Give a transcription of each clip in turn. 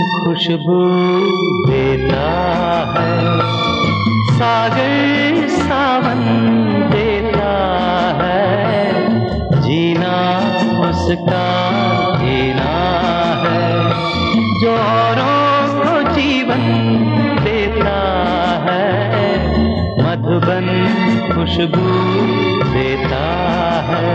खुशबू देता है, सागर सावन देता है, जीना उसका जीना है, जो औरों को जीवन देता है, मधुबन खुशबू देता है।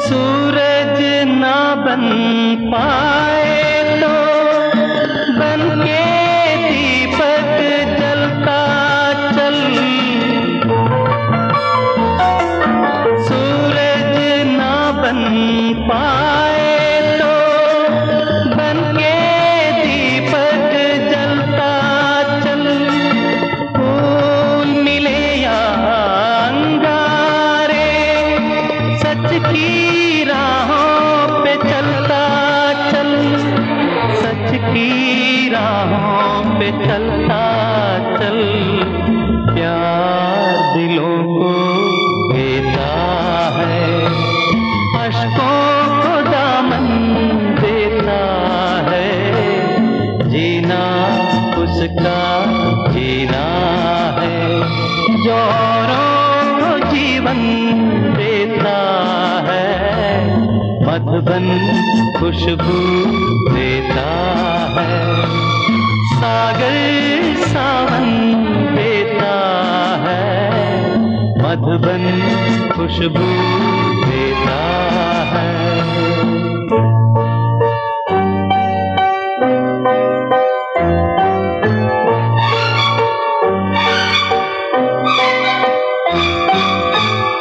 सूरज ना बन पाए तो बन के दीपक जलता चल, सूरज ना बन पाए तो बन के दीपक जलता चल, फूल मिले या अंगारे सच की राहों पे चलता चल, सच की राहों पे चलता चल, प्यार दिलों को देता है, अश्कों को दामन देता है, जीना उसका जीना है, जो औरों को जीवन देता है, मधुबन खुशबू देता है, सागर सावन देता है, मधुबन खुशबू देता है।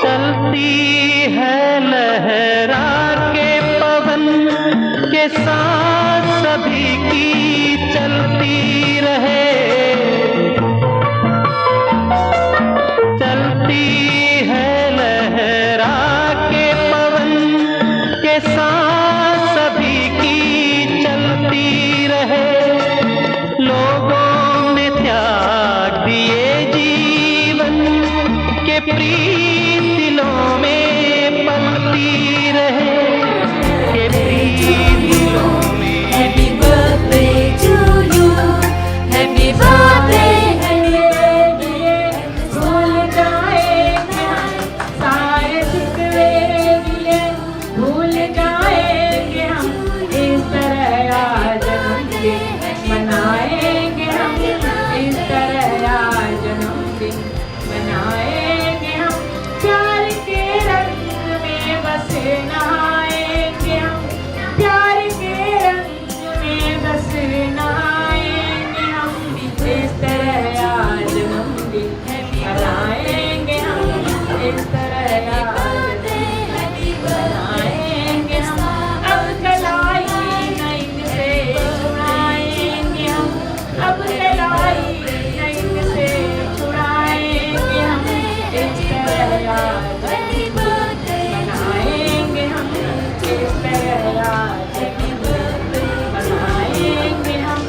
चलती है लहरा के पवन के साथ सभी की चलती रहे, चलती है लहरा के पवन के साथ सभी की चलती रहे, लोगों में त्याग दिए जीवन के प्रीत दिलों में पलती रहे, के प्रीत दिलों में। Happy birthday to you, happy birthday, happy birthday, भूल जाएंगे हम सारे शिकवे गिले, भूल जाएंगे हम इस तरह आज जन्मदिन मनाएंगे, हम इस तरह आज जन्मदिन मनाएंगे, हम प्यार के रंग में बस नहाएंगे, हम प्यार के रंग में बस नहाएंगे, हम इस तरह आज जन्मदिन मनाएंगे, हम इस तरह आज जन्मदिन मनाएंगे, हम अब कलाई नैन से छुड़ाएंगे, हम अब कलाई नैन से छुड़ाएंगे, हम इस तरह आज जन्मदिन मनाएंगे, हम इस तरह आज जन्मदिन मनाएंगे, हम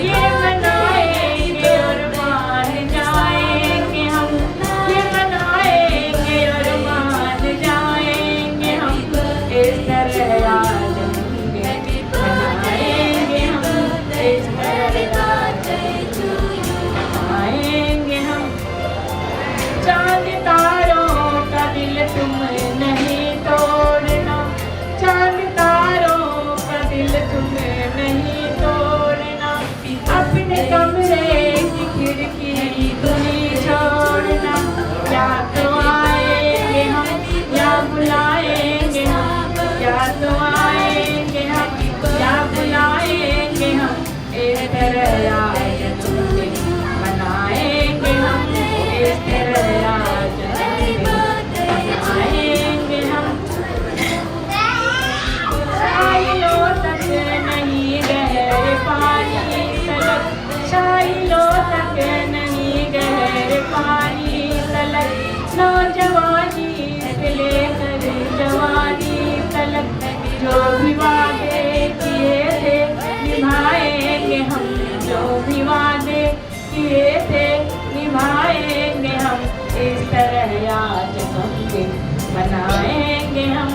ये मनाएंगे और मान जाएंगे, हम ये मनाएंगे और मान जाएंगे, हम इस तरह आज जन्मदिन मनाएंगे, हम इस तरह आज जन्मदिन मनाएंगे, हम चांद तारों का दिल तुम नहीं तोड़ना, चांद तारों का दिल तुम नहीं तोड़ना, अपने कमरे की खिड़की खुली छोड़ना, या तो आएंगे हम या बुलाएंगे हम, या तो आएंगे हम या बुलाएंगे हम, इस तरह आज जन्मदिन मनाएंगे, हम इस तरह आज जन्मदिन मनाएंगे। मनाएंगे हम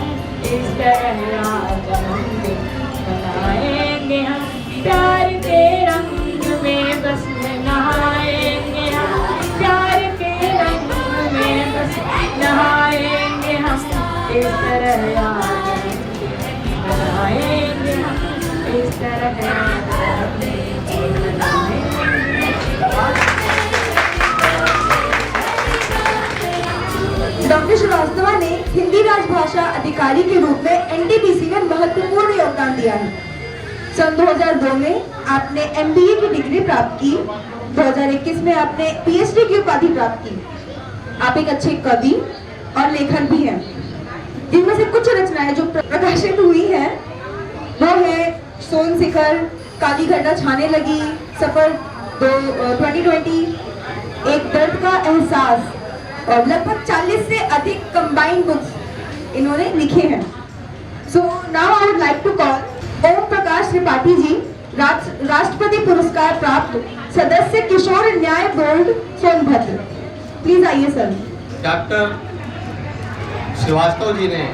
इस तरह आज जन्मदिन, मनाएंगे हम प्यार के रंग में बस नहाएंगे हम, प्यार के रंग में बस नहाएंगे हम इस तरह आज जन्मदिन, मनाएंगे हम इस तरह आज जन्मदिन, मनाएंगे। डॉक्टर श्रीवास्तवा ने हिंदी राजभाषा अधिकारी के रूप में एनटीपीसी में महत्वपूर्ण योगदान दिया है। सन 2002 में आपने एमबीए की डिग्री प्राप्त की। 2021 में आपने पीएचडी की उपाधि प्राप्त की। आप एक अच्छे कवि और लेखक भी हैं। जिनमें से कुछ रचनाएं जो प्रकाशित हुई हैं वो है सोन शिखर, काली घटा छाने लगी, सफर 2020, एक दर्द का एहसास, और लगभग 40 से अधिक कंबाइंड बुक्स इन्होंने लिखे हैं। So now I would like to call Om Prakash Tripathi ji, राष्ट्रपति पुरस्कार प्राप्त सदस्य किशोर न्याय बोर्ड सोनभद्र। प्लीज आइए सर। डॉक्टर श्रीवास्तव जी ने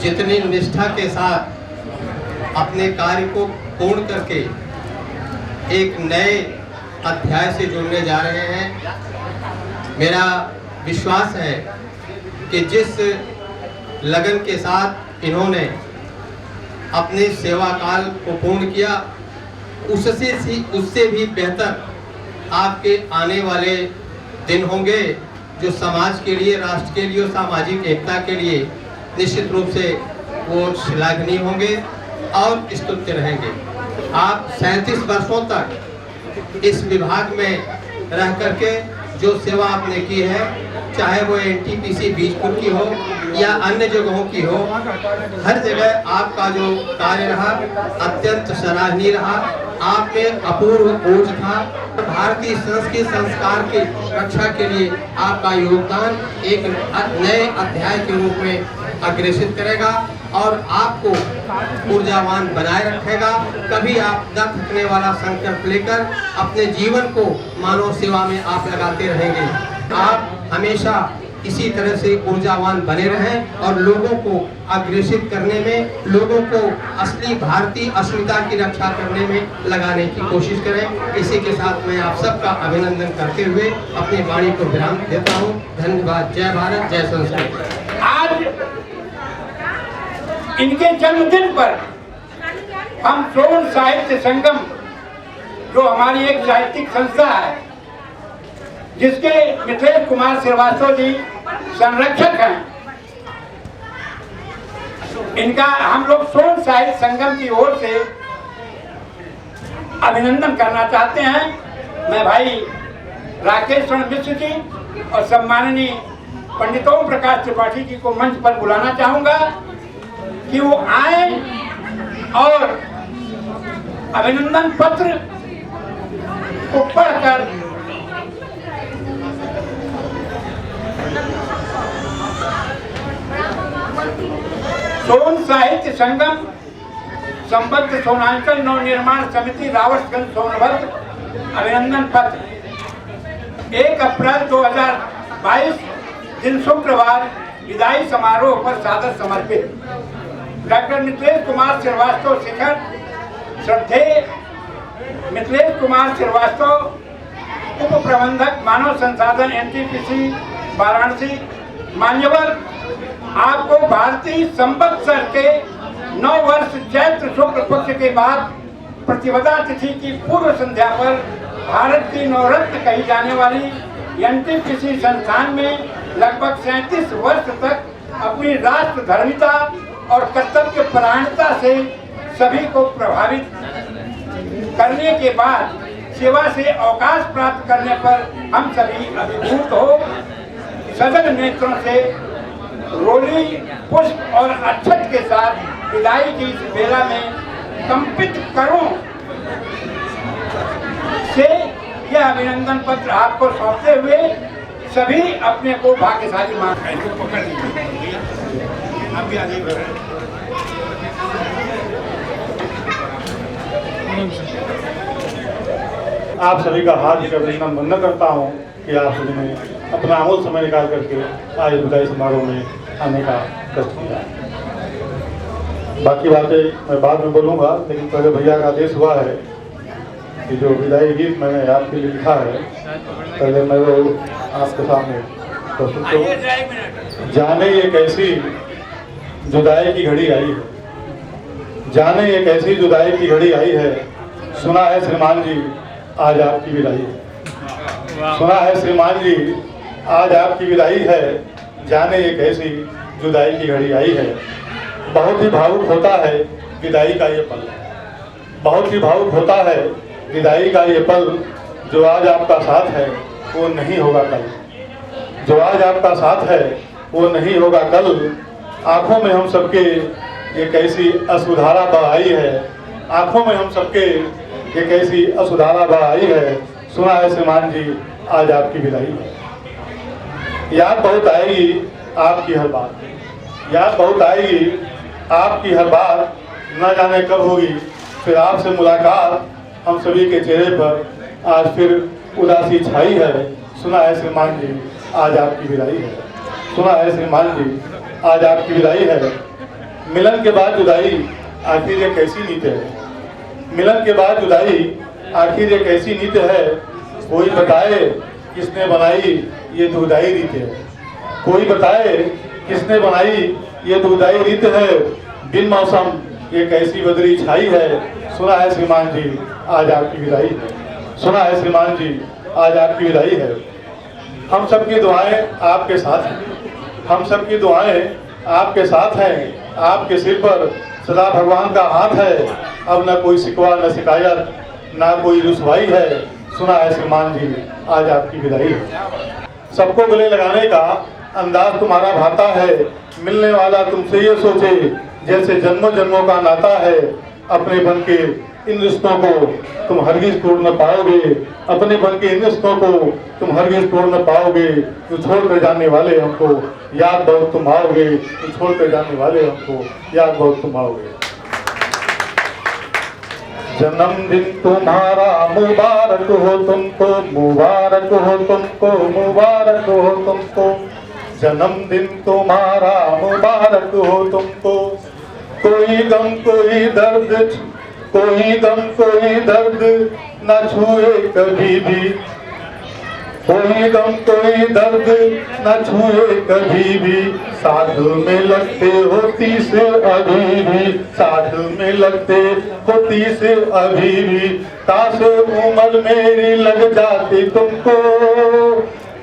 जितनी निष्ठा के साथ अपने कार्य को पूर्ण करके एक नए अध्याय से जुड़ने जा रहे हैं, मेरा विश्वास है कि जिस लगन के साथ इन्होंने अपने सेवा काल को पूर्ण किया, उससे भी बेहतर आपके आने वाले दिन होंगे, जो समाज के लिए, राष्ट्र के लिए और सामाजिक एकता के लिए निश्चित रूप से वो श्लाघनीय होंगे और स्तुत्य रहेंगे। आप 37 वर्षों तक इस विभाग में रह करके जो सेवा आपने की है, चाहे वो एनटीपीसी बीजपुर की हो या अन्य जगहों की हो, हर जगह आपका जो कार्य रहा अत्यंत सराहनीय रहा। आप में अपूर्व ओज था। भारतीय संस्कृति संस्कार की रक्षा के लिए आपका योगदान एक नए अध्याय के रूप में अग्रेसित करेगा और आपको ऊर्जावान बनाए रखेगा। कभी आप न थकने वाला संकल्प लेकर अपने जीवन को मानव सेवा में आप लगाते रहेंगे। आप हमेशा इसी तरह से ऊर्जावान बने रहें और लोगों को अग्रेसित करने में, लोगों को असली भारतीय अस्मिता की रक्षा करने में लगाने की कोशिश करें। इसी के साथ मैं आप सबका अभिनंदन करते हुए अपनी वाणी को विराम देता हूँ। धन्यवाद। जय भारत, जय संस्कृत। आज इनके जन्मदिन पर हम सोन साहित्य संगम, जो हमारी एक साहित्यिक संस्था है जिसके मिथिलेश कुमार श्रीवास्तव जी संरक्षक हैं, इनका हम लोग सोन साहित्य संगम की ओर से अभिनंदन करना चाहते हैं। मैं भाई राकेश मिश्र जी और सम्माननीय पंडित ओम प्रकाश त्रिपाठी जी को मंच पर बुलाना चाहूंगा कि वो आए और अभिनंदन पत्र को पढ़कर सोन साहित्य संगम संबद्ध सोनांचल नव निर्माण समिति रावतगंज सोनभद्र अभिनंदन पत्र 1 अप्रैल 2022 दिन शुक्रवार विदाई समारोह पर सादर समर्पित। डॉक्टर मिथिलेश कुमार श्रीवास्तव शिखर, श्रद्धेय मिथिलेश कुमार श्रीवास्तव, उप प्रबंधक मानव संसाधन एनटीपीसी वाराणसी, मान्यवर, आपको भारतीय संवत्सर के 9 वर्ष चैत्र शुक्ल पक्ष के बाद प्रतिपदा तिथि की पूर्व संध्या पर भारत की नवरत्न कही जाने वाली एनटीपीसी संस्थान में लगभग 37 वर्ष तक अपनी राष्ट्र धर्मिता और कर्तव्य परायणता से सभी को प्रभावित करने के बाद सेवा से अवकाश प्राप्त करने पर हम सभी अभिभूत हो सजग नेत्रों से रोली पुष्प और अक्षत के साथ विदाई की इस बेला में कंपित करों से यह अभिनंदन पत्र आपको सौंपते हुए सभी अपने को भाग्यशाली मान पकड़ लीजिए। आप भी आगे बढ़ें। आप सभी का हार्दिक अभिनंदन करता हूँ कि आप सभी ने अपना अमूल्य समय निकाल करके आज विदाई समारोह में आने का कष्ट किया। बाकी बातें मैं बाद में बोलूँगा, लेकिन पहले भैया का आदेश हुआ है कि जो विदाई गीत मैंने आपके लिए लिखा है, पहले मैं वो आपके सामने प्रस्तुत करूँ। जाने ये कैसी जुदाई की घड़ी आई है, जाने ये कैसी जुदाई की घड़ी आई है, सुना है श्रीमान जी आज आपकी विदाई है, सुना है श्रीमान जी आज आपकी विदाई है, जाने ये कैसी जुदाई की घड़ी आई है। बहुत ही भावुक होता है विदाई का ये पल, बहुत ही भावुक होता है विदाई का ये पल, जो आज आपका साथ है वो नहीं होगा कल, जो आज आपका साथ है वो नहीं होगा कल। आंखों में हम सबके ये कैसी असुधारा बह आई है, आंखों में हम सबके ये कैसी असुधारा बह आई है, सुना है श्रीमान जी आज आपकी विदाई है। याद बहुत आएगी आपकी हर बात, याद बहुत आएगी आपकी हर बात, न जाने कब होगी फिर आपसे मुलाकात, हम सभी के चेहरे पर आज फिर उदासी छाई है, सुना है श्रीमान जी आज आपकी विदाई है, सुना है श्रीमान जी आज आपकी विदाई है। मिलन के बाद जुदाई आखिर ये कैसी नीत है, मिलन के बाद जुदाई आखिर ये कैसी नीत है, कोई बताए किसने बनाई ये दुखदाई रीत है, कोई बताए किसने बनाई ये दुखदाई रीत है, बिन मौसम ये कैसी बदरी छाई है, सुना है श्रीमान जी आज आपकी विदाई है, सुना है श्रीमान जी आज आपकी विदाई है। हम सबकी दुआएं आपके साथ हैं, हम सबकी दुआएं आपके साथ हैं, आपके सिर पर सदा भगवान का हाथ है, अब न कोई शिकवा न शिकायत ना कोई रुसवाई है, सुना है श्रीमान जी आज आपकी विदाई है। सबको गले लगाने का अंदाज तुम्हारा भाता है, मिलने वाला तुमसे ये सोचे जैसे जन्मों जन्मों का नाता है, अपने बन के इन रिश्तों को तुम हरगिज तोड़ न पाओगे, अपने बन के इन रिश्तों को तुम हरगिज तोड़ न पाओगे, जो छोड़ कर जाने वाले हमको याद बहुत तुम आओगे, जो छोड़ कर जाने वाले हमको याद बहुत तुम आओगे। जन्मदिन तुम्हारा मुबारक हो तुमको, मुबारक हो तुमको, मुबारक हो तुमको, जन्मदिन तुम्हारा मुबारक हो तुमको। कोई गम कोई दर्द, कोई गम कोई दर्द न छुए कभी भी, कोई गम कोई दर्द न छुए कभी भी, साथ में लगते होती से अभी भी, साथ में लगते होती से अभी भी, काश उम्र मेरी लग जाती तुमको,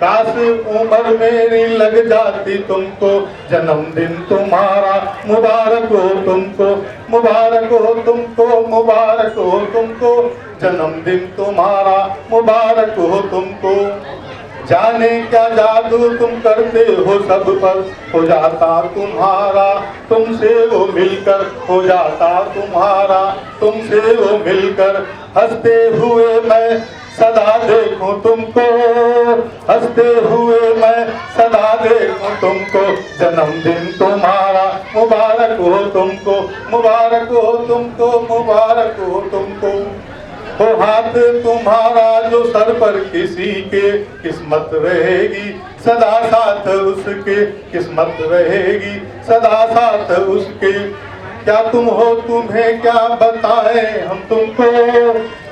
काश उम्र मेरी लग जाती तुमको, जन्मदिन तुम्हारा मुबारक हो तुमको, मुबारक हो तुमको, मुबारक हो तुमको, जन्मदिन तुम्हारा मुबारक हो तुमको। जाने क्या जादू तुम करते हो सब पर, हो जाता तुम्हारा तुमसे वो मिलकर, हो जाता तुम्हारा तुमसे वो मिलकर, हंसते हुए मैं सदा देखूं तुमको, हंसते हुए मैं सदा देखूं तुमको, जन्मदिन तुम्हारा मुबारक हो तुमको, मुबारक हो तुमको, मुबारक हो तुमको। हो हाथ तुम्हारा जो सर पर किसी के, किस्मत रहेगी सदा साथ उसके, किस्मत रहेगी सदा साथ उसके। क्या तुम हो तुम्हें क्या बताएं हम तुमको,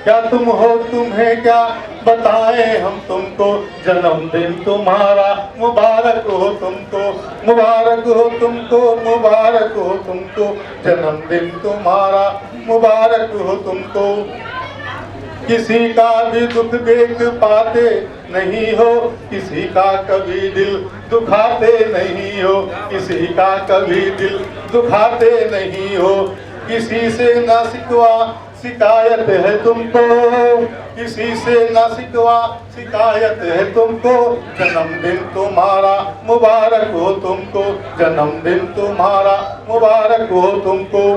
क्या तुम हो तुम्हें क्या बताएं हम तुमको, जन्मदिन तुम्हारा मुबारक हो तुमको, मुबारक हो तुमको, मुबारक हो तुमको, जन्मदिन तुम्हारा मुबारक हो तुमको। किसी का भी दुख देख पाते नहीं हो, किसी का कभी दिल दुखाते नहीं हो, किसी का कभी दिल दुखाते नहीं हो, किसी से ना शिकवा शिकायत है तुमको, किसी से ना शिकवा शिकायत है तुमको, जन्मदिन तुम्हारा मुबारक हो तुमको, जन्मदिन तुम्हारा मुबारक हो तुमको।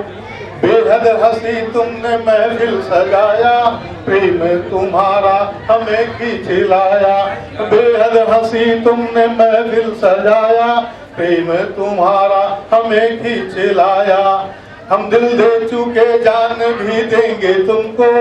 बेहद हंसी तुमने महफिल सजाया, प्रेम तुम्हारा हमें खींच लाया, बेहद हंसी तुमने महफिल सजाया, प्रेम तुम्हारा हमें खींच लाया। हम दिल दे चुके जान भी देंगे तुमको,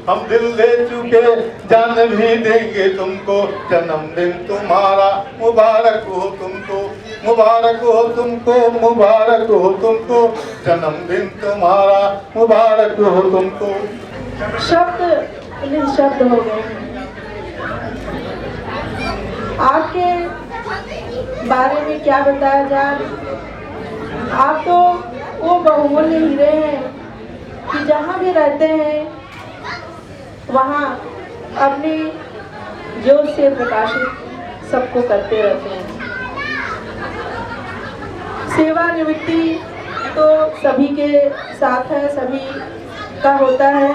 हम दिल दे चुके जान भी देंगे तुमको, जन्मदिन तुम्हारा मुबारक हो तुमको, मुबारक हो तुमको, मुबारक हो तुमको, जन्मदिन तुम्हारा मुबारक हो तुमको। शब्द निःशब्द हो गए हैं। आपके बारे में क्या बताया जाए। आप तो वो बहुमूल्य हीरे हैं कि जहाँ भी रहते हैं वहाँ अपनी जोर से प्रकाशित सबको करते रहते हैं। सेवानिवृत्ति तो सभी के साथ है, सभी का होता है,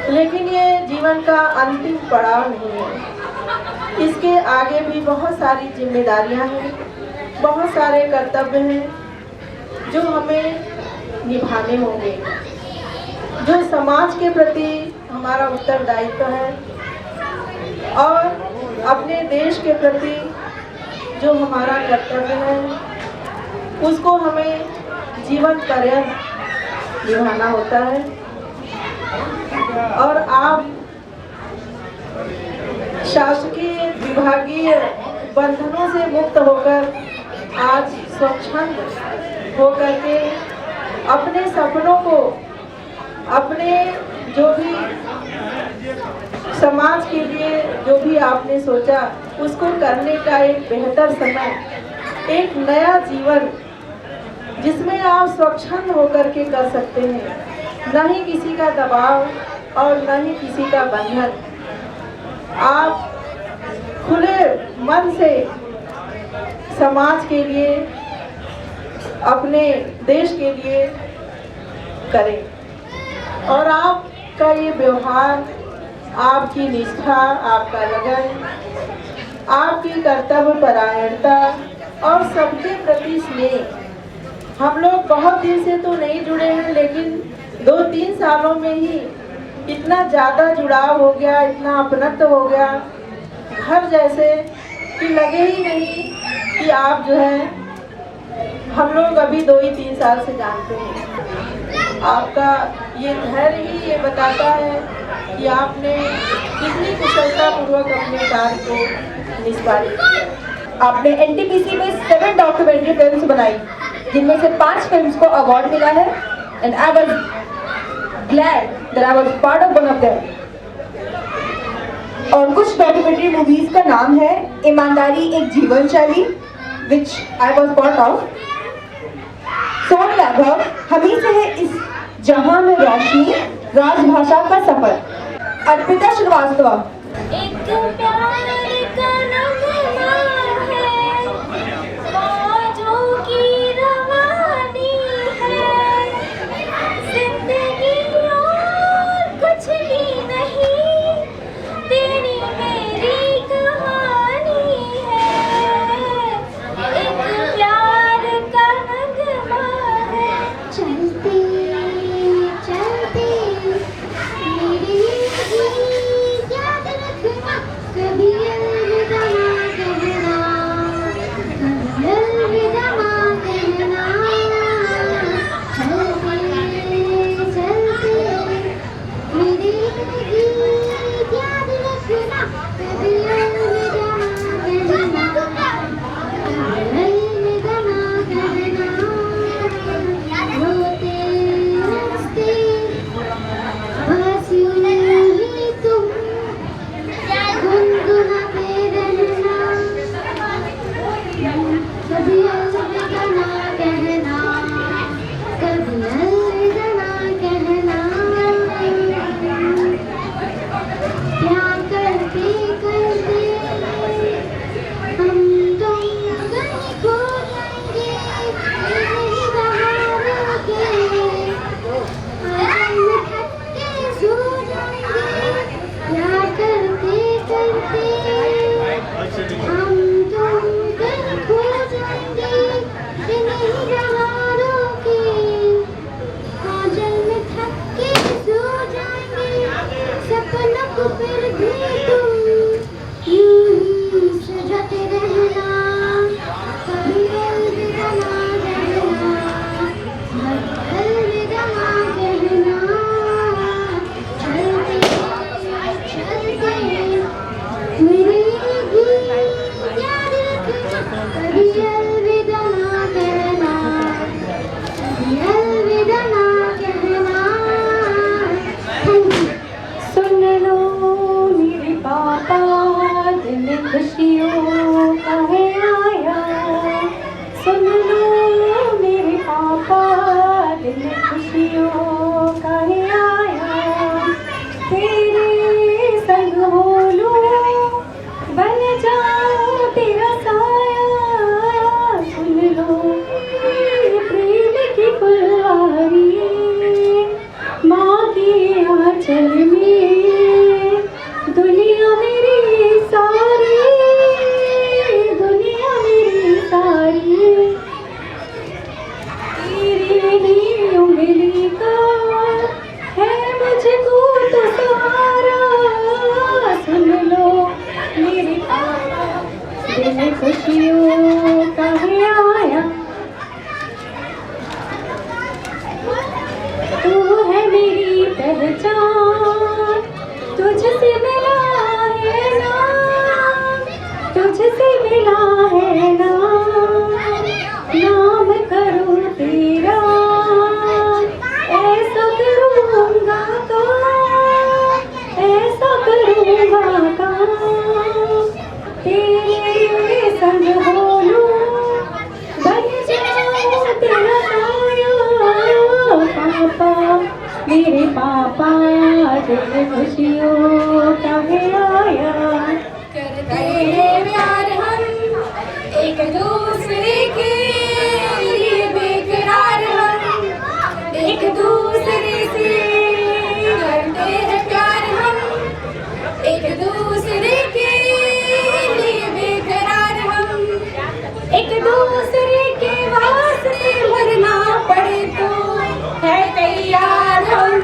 लेकिन ये जीवन का अंतिम पड़ाव नहीं है। इसके आगे भी बहुत सारी जिम्मेदारियां हैं, बहुत सारे कर्तव्य हैं जो हमें निभाने होंगे। जो समाज के प्रति हमारा उत्तरदायित्व है और अपने देश के प्रति जो हमारा कर्तव्य है उसको हमें जीवन पर्यंत निभाना होता है। और आप शासकीय विभागीय बंधनों से मुक्त होकर आज स्वच्छंद होकर के अपने सपनों को, अपने जो भी समाज के लिए जो भी आपने सोचा उसको करने का एक बेहतर समय, एक नया जीवन जिसमें आप स्वच्छंद होकर के कर सकते हैं, न ही किसी का दबाव और न ही किसी का बंधन। आप खुले मन से समाज के लिए, अपने देश के लिए करें। और आपका ये व्यवहार, आपकी निष्ठा, आपका लगन, आपकी कर्तव्य परायणता और सबके प्रति स्नेह, हम लोग बहुत दिन से तो नहीं जुड़े हैं, लेकिन 2-3 सालों में ही इतना ज़्यादा जुड़ाव हो गया, इतना अपनत्व हो गया, घर जैसे कि लगे ही नहीं कि आप जो है, हम लोग अभी 2 ही 3 साल से जानते हैं। आपका ये धैर्य ही ये बताता है कि आपने कितनी कुशलतापूर्वक अपने कार्य को निष्पादित किया। आपने एनटीपीसी में 7 डॉक्यूमेंट्री फिल्म्स बनाई, जिनमें से 5 फिल्म्स को अवार्ड मिला है, and I was glad that I was part of one of them. और कुछ डॉक्यूमेंट्री मूवीज का नाम है ईमानदारी एक जीवन शैली, विच आई वाज पार्ट ऑफ, सोन वैभव, हमी से है इस जहां में रोशनी, राजभाषा का सफर, अर्पिता श्रीवास्तव। एक प्यार का नगमा है, बाजों की रवानी है, जिंदगी और कुछ भी नहीं, तेरी मेरी कहानी है। एक प्यार का नगमा है, चलते चलते मेरी याद रखना, कभी अलविदा ना कहना, कभी अलविदा ना कहना। चलते चलते मेरी याद रखना, कभी अलविदा ना कहना, कभी अलविदा ना कहना। रोते हंसते बस यूं ही तुम गुनगुनाते रहना, कभी अलविदा ना कहना, कभी अलविदा ना कहना। प्यार करते करते हम तुम कहीं खो जाएंगे, नहीं रहा के सो जाएंगे। प्यार करते करते हम तुम कहीं खो जाएंगे, नहीं रहा रोके, काजल में थक के सो जाएंगे। सपनों को फिर भी तुम यूं ही सजाते रहना, कभी अलविदा ना कहना, कभी अलविदा ना कहना। चलते चलते मेरी याद रखना, कभी खुशियों का है आया, सुन लो मेरे पापा, दिन खुशियों का है आया। तेरे संग बोलूं बन जाऊं तेरा साया, सुन लो मेरे प्रेम की फुलवारी, माँ के आंचल में दुनिया मेरी सारी, दुनिया मेरी सारी। तेरी ही उंगली का है मुझको तो सहारा, सुन लो मेरे पापा, दिन खुशियों का है आया। तू है मेरी पहचान, तुझसे मिला है नाम, तुझसे मिला है नाम, नाम करूँ तेरा ऐसा करूँगा काम, ऐसा करूँगा काम। तेरे संग बोलूं बन जाऊं तेरा साया, पापा मेरे पापा, दिन खुशियों का है आया। करते हैं प्यार हम एक दूसरे के लिए, बेकरार हम एक दूसरे से करते हैं प्यार हम एक दूसरे के लिए, बेकरार हम एक दूसरे के वास्ते मरना पड़े तो है तैयार हम,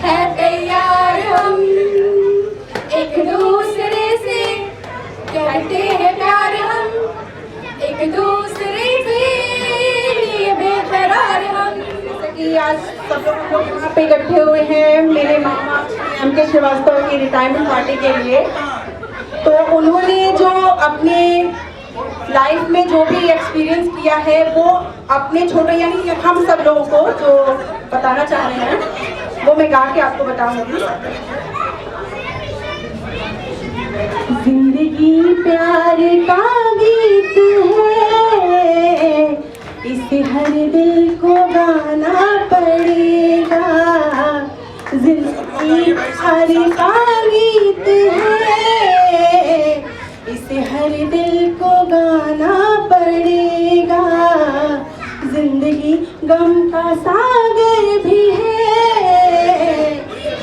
है तैयार हम। एक दूसरे से करते हैं प्यार हम एक दूसरे के लिए, बेकरार हम। कि आज सब लोग यहाँ पे इकट्ठे हुए हैं मेरे मामा एम के श्रीवास्तव की रिटायरमेंट पार्टी के लिए। तो उन्होंने जो अपने लाइफ में जो भी एक्सपीरियंस किया है वो अपने छोटे यानी हम सब लोगों को जो बताना चाह रहे हैं वो मैं गा के आपको बताऊंगी। जिंदगी प्यार का गीत है, इसे हर दिल को गाना पड़ेगा। जिंदगी प्यार का गीत है, इसे हर दिल को गाना पड़ेगा। जिंदगी गम का सागर भी है,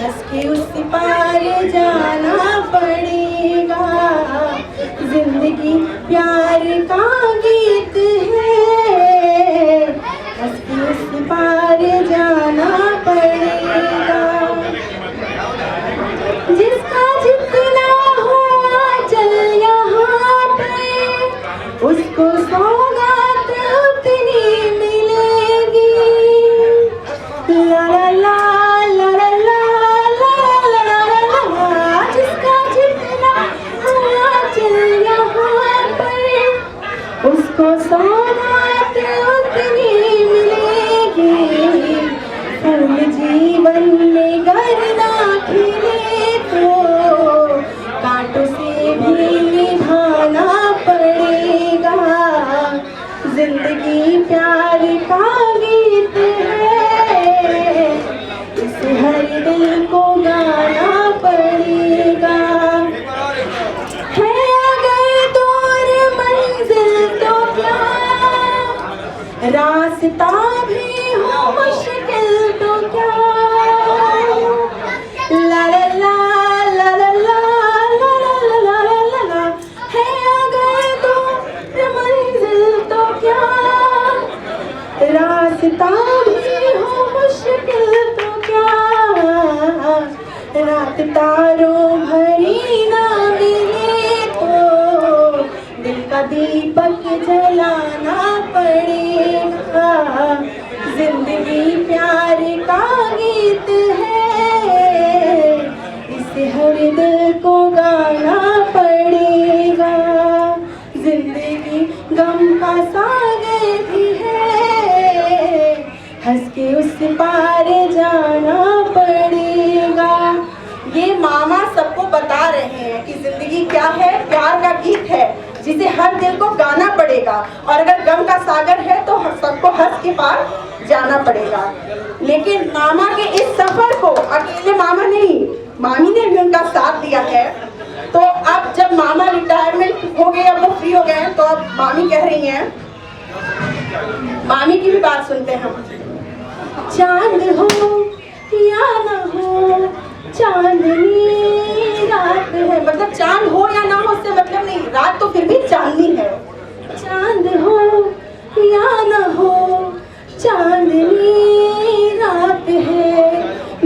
हंस के उस पार जाना पड़ेगा। जिंदगी प्यार का गीत है, हंस के उस पार जाना पड़ेगा। जिसका जितना हुआ चल यहाँ पे, उसको सौगात उतनी मिलेगी। ला ला ला ला ला ला ला ला ला, जिसका जितना हुआ चल यहाँ पे, उसको सौगात उतनी मिलेगी। फूल जीवन में गर्दा खिले तो कांटों से भी निभाना पड़ेगा। जिंदगी प्यार का गीत है, इसे हर दिल को गाना पड़ेगा। है अगर दूर मंजिल तो क्या, रास्ता भी हो मुश्किल तो क्या। ला ला ला ला ला ला ला ला ला ला ला, है अगर दूर मंजिल तो क्या, रास्ता भी हो मुश्किल तो क्या। रात तारों भरी ना मिले तो दिल का दीपक जलाना पड़ेगा। जिंदगी प्यार का गीत है, इसे हर दिल को गाना पड़ेगा। जिंदगी गम का सागर भी है, हंस के उस पार जाना पड़ेगा। ये मामा सबको बता रहे हैं कि जिंदगी क्या है, प्यार का गीत है। जिसे हर दिल को गाना पड़ेगा, और अगर गम का सागर है तो सबको हंस के पार जाना पड़ेगा। लेकिन मामा के इस सफर को अकेले मामा नहीं, मामी ने भी उनका साथ दिया है। तो अब जब मामा रिटायरमेंट हो गए, अब वो फ्री हो गए हैं, तो अब मामी कह रही हैं, मामी की भी बात सुनते हैं हम। चांद हो या न हो, चांदनी रात है, मतलब चांद हो या ना हो उससे मतलब नहीं, रात तो फिर भी चांदनी है। चांद हो या न हो, चांदनी रात है,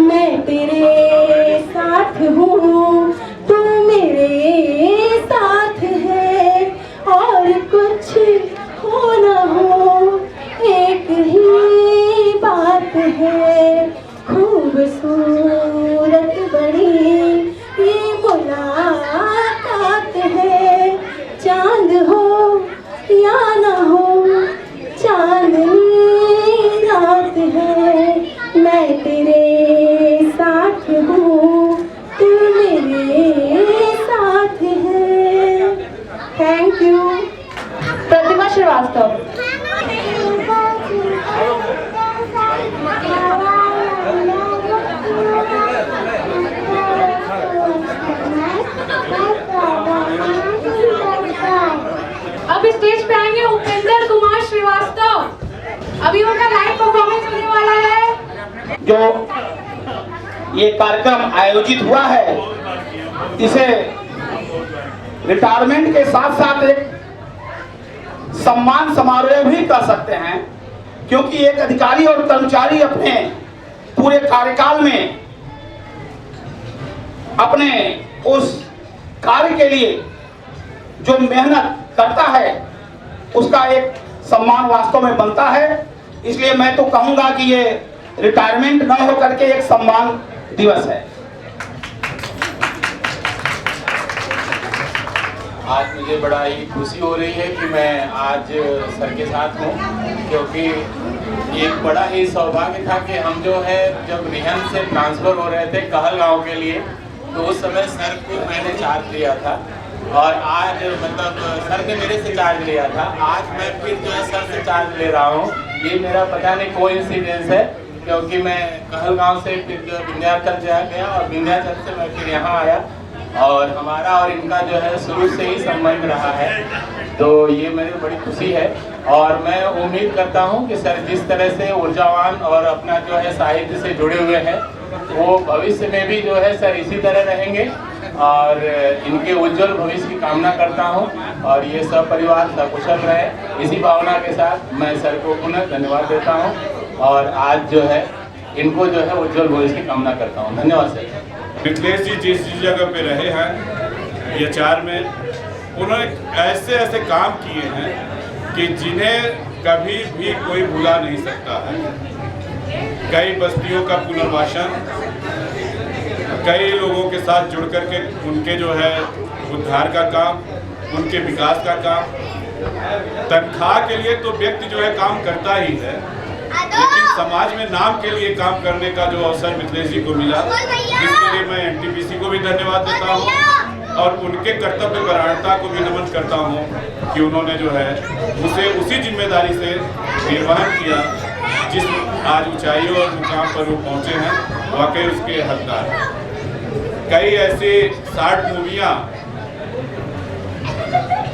मैं तेरे साथ हूँ, तू मेरे साथ है, और कुछ हो न हो एक ही बात है, खूबसूरत बड़ी ये मुलाकात है। चांद हो या न हो, चांदनी रात है, मैं तेरे साथ हूँ, तू मेरे साथ है। Thank you. प्रतिमा श्रीवास्तव। अब स्टेज पे आएंगे उपेंद्र कुमार श्रीवास्तव। अभी उनका लाइव परफॉर्मेंस होने वाला है। जो ये कार्यक्रम आयोजित हुआ है, इसे रिटायरमेंट के साथ साथ एक सम्मान समारोह भी कर सकते हैं, क्योंकि एक अधिकारी और कर्मचारी अपने पूरे कार्यकाल में अपने उस कार्य के लिए जो मेहनत करता है उसका एक सम्मान वास्तव में बनता है। इसलिए मैं तो कहूंगा कि ये रिटायरमेंट न हो करके एक सम्मान दिवस है। आज मुझे बड़ा ही खुशी हो रही है कि मैं आज सर के साथ हूँ, क्योंकि एक बड़ा ही सौभाग्य था कि हम जो है जब रिहन से ट्रांसफ़र हो रहे थे कहलगांव के लिए, तो उस समय सर को मैंने चार्ज लिया था, और आज मतलब सर ने मेरे से चार्ज लिया था, आज मैं फिर जो है सर से चार्ज ले रहा हूँ। ये मेरा पता नहीं कोइंसिडेंस है, क्योंकि मैं कहलगांव से फिर जो विंध्याचल जा गया और विंध्याचल से मैं फिर यहाँ आया, और हमारा और इनका जो है शुरू से ही संबंध रहा है। तो ये मेरी बड़ी खुशी है, और मैं उम्मीद करता हूँ कि सर जिस तरह से ऊर्जावान और अपना जो है साहित्य से जुड़े हुए हैं, वो भविष्य में भी जो है सर इसी तरह रहेंगे, और इनके उज्जवल भविष्य की कामना करता हूँ, और ये सब परिवार सकुशल रहे। इसी भावना के साथ मैं सर को पुनः धन्यवाद देता हूँ, और आज जो है इनको जो है उज्जवल भविष्य की कामना करता हूँ। धन्यवाद सर। मिथिलेश जी जिस जगह पे रहे हैं HR में, उन्होंने ऐसे ऐसे काम किए हैं कि जिन्हें कभी भी कोई भुला नहीं सकता है। कई बस्तियों का पुनर्वासन, कई लोगों के साथ जुड़ करके उनके जो है उद्धार का काम, उनके विकास का काम। तनख्वाह के लिए तो व्यक्ति जो है काम करता ही है, लेकिन समाज में नाम के लिए काम करने का जो अवसर मिथिलेश जी को मिला, इसके लिए मैं NTPC को भी धन्यवाद देता हूँ, और उनके कर्तव्य परायणता को भी नमन करता हूँ कि उन्होंने जो है उसे उसी जिम्मेदारी से निर्वहन किया जिस आज ऊंचाइयों और मुकाम पर वो पहुँचे हैं, वाकई उसके हकदार हैं। कई ऐसे 60 मूवियाँ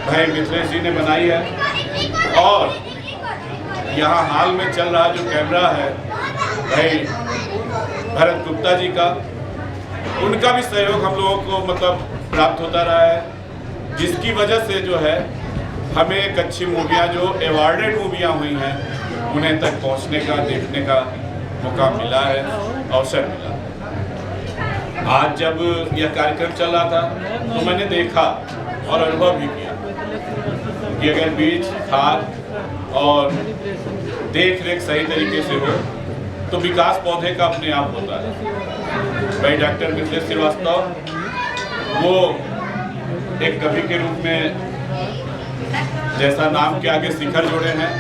भाई मिथिलेश जी ने बनाई है, और यहाँ हाल में चल रहा जो कैमरा है भाई भरत गुप्ता जी का, उनका भी सहयोग हम लोगों को मतलब प्राप्त होता रहा है, जिसकी वजह से जो है हमें एक अच्छी मूवियाँ जो अवार्डेड मूवियाँ हुई हैं उन्हें तक पहुँचने का, देखने का मौका मिला है, अवसर मिला। आज जब यह कार्यक्रम चल रहा था तो मैंने देखा और अनुभव भी किया कि अगर बीज, खाद और देख रेख सही तरीके से हो तो विकास पौधे का अपने आप होता है। भाई डॉक्टर मिथिलेश श्रीवास्तव वो एक कवि के रूप में जैसा नाम के आगे शिखर जोड़े हैं,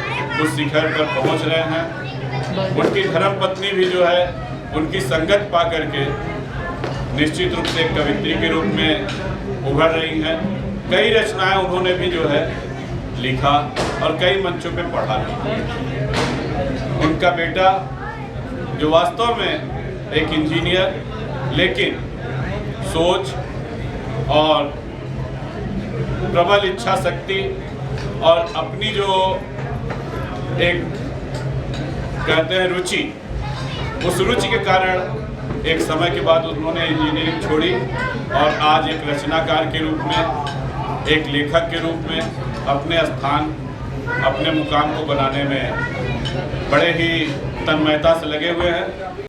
उस शिखर पर पहुंच रहे हैं। उनकी धर्म पत्नी भी जो है उनकी संगत पा करके निश्चित रूप से एक कवित्री के रूप में उभर रही हैं, कई रचनाएं उन्होंने भी जो है लिखा और कई मंचों पे पढ़ा। उनका बेटा जो वास्तव में एक इंजीनियर, लेकिन सोच और प्रबल इच्छा शक्ति और अपनी जो एक कहते हैं रुचि, उस रुचि के कारण एक समय के बाद उन्होंने इंजीनियरिंग छोड़ी और आज एक रचनाकार के रूप में, एक लेखक के रूप में अपने स्थान, अपने मुकाम को बनाने में बड़े ही तन्मयता से लगे हुए हैं।